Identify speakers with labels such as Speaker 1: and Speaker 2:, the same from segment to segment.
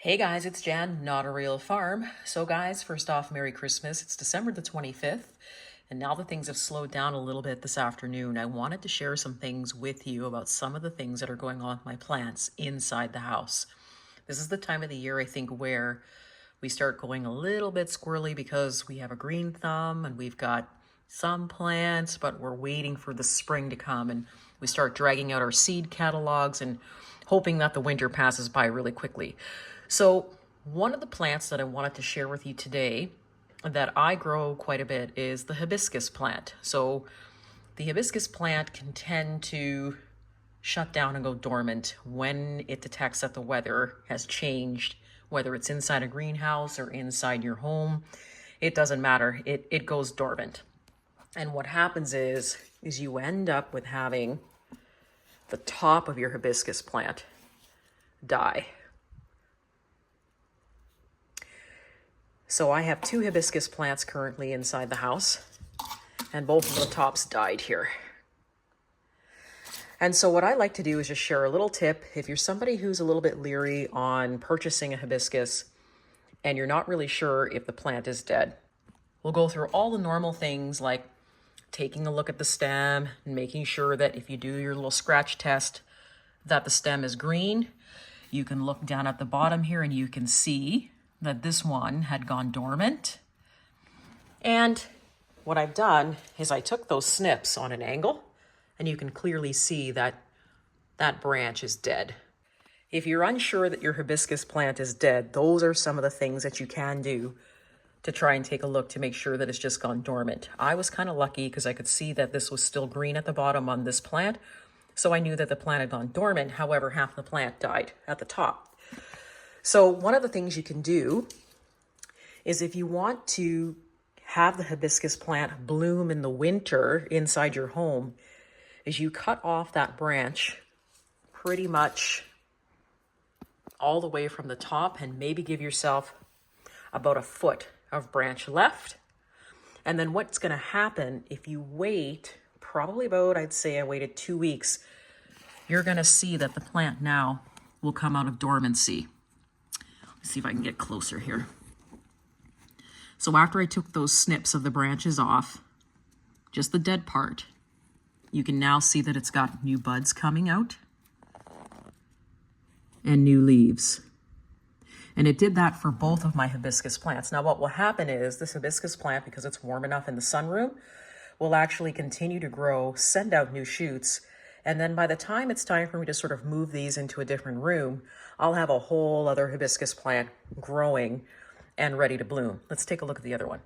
Speaker 1: Hey guys, it's Jan, Not a Real Farm. So guys, first off, Merry Christmas. It's December the 25th, and now that things have slowed down a little bit this afternoon, I wanted to share some things with you about some of the things that are going on with my plants inside the house. This is the time of the year, I think, where we start going a little bit squirrely because we have a green thumb and we've got some plants, but we're waiting for the spring to come and we start dragging out our seed catalogs and hoping that the winter passes by really quickly. So one of the plants that I wanted to share with you today that I grow quite a bit is the hibiscus plant. So the hibiscus plant can tend to shut down and go dormant when it detects that the weather has changed, whether it's inside a greenhouse or inside your home. It doesn't matter. It goes dormant. And what happens is you end up with having the top of your hibiscus plant die. So I have two hibiscus plants currently inside the house, and both of the tops died here. And so what I like to do is just share a little tip. If you're somebody who's a little bit leery on purchasing a hibiscus and you're not really sure if the plant is dead, we'll go through all the normal things like taking a look at the stem and making sure that if you do your little scratch test that the stem is green. You can look down at the bottom here and you can see that this one had gone dormant. And what I've done is I took those snips on an angle and you can clearly see that that branch is dead. If you're unsure that your hibiscus plant is dead, those are some of the things that you can do to try and take a look to make sure that it's just gone dormant. I was kind of lucky because I could see that this was still green at the bottom on this plant. So I knew that the plant had gone dormant. However, half the plant died at the top. So one of the things you can do is if you want to have the hibiscus plant bloom in the winter inside your home, is you cut off that branch pretty much all the way from the top and maybe give yourself about a foot of branch left. And then what's going to happen if you wait probably about, I'd say I waited 2 weeks, you're going to see that the plant now will come out of dormancy. Let's see if I can get closer here. So after I took those snips of the branches off, just the dead part, you can now see that it's got new buds coming out and new leaves. And it did that for both of my hibiscus plants. Now what will happen is this hibiscus plant, because it's warm enough in the sunroom, will actually continue to grow, send out new shoots, and then by the time it's time for me to sort of move these into a different room, I'll have a whole other hibiscus plant growing and ready to bloom. Let's take a look at the other one.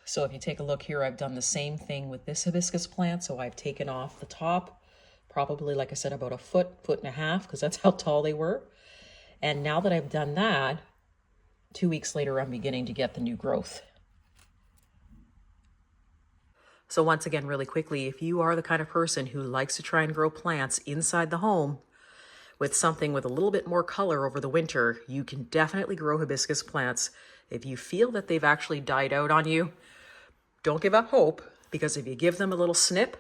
Speaker 1: So if you take a look here, I've done the same thing with this hibiscus plant. So I've taken off the top, probably, like I said, about a foot and a half, because that's how tall they were. And now that I've done that, 2 weeks later, I'm beginning to get the new growth. So once again, really quickly, if you are the kind of person who likes to try and grow plants inside the home with something with a little bit more color over the winter, you can definitely grow hibiscus plants. If you feel that they've actually died out on you, don't give up hope, because if you give them a little snip,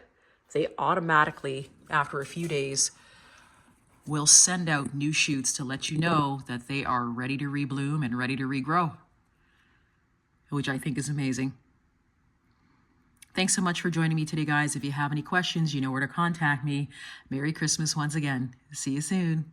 Speaker 1: they automatically, after a few days, will send out new shoots to let you know that they are ready to rebloom and ready to regrow, which I think is amazing. Thanks so much for joining me today, guys. If you have any questions, you know where to contact me. Merry Christmas once again. See you soon.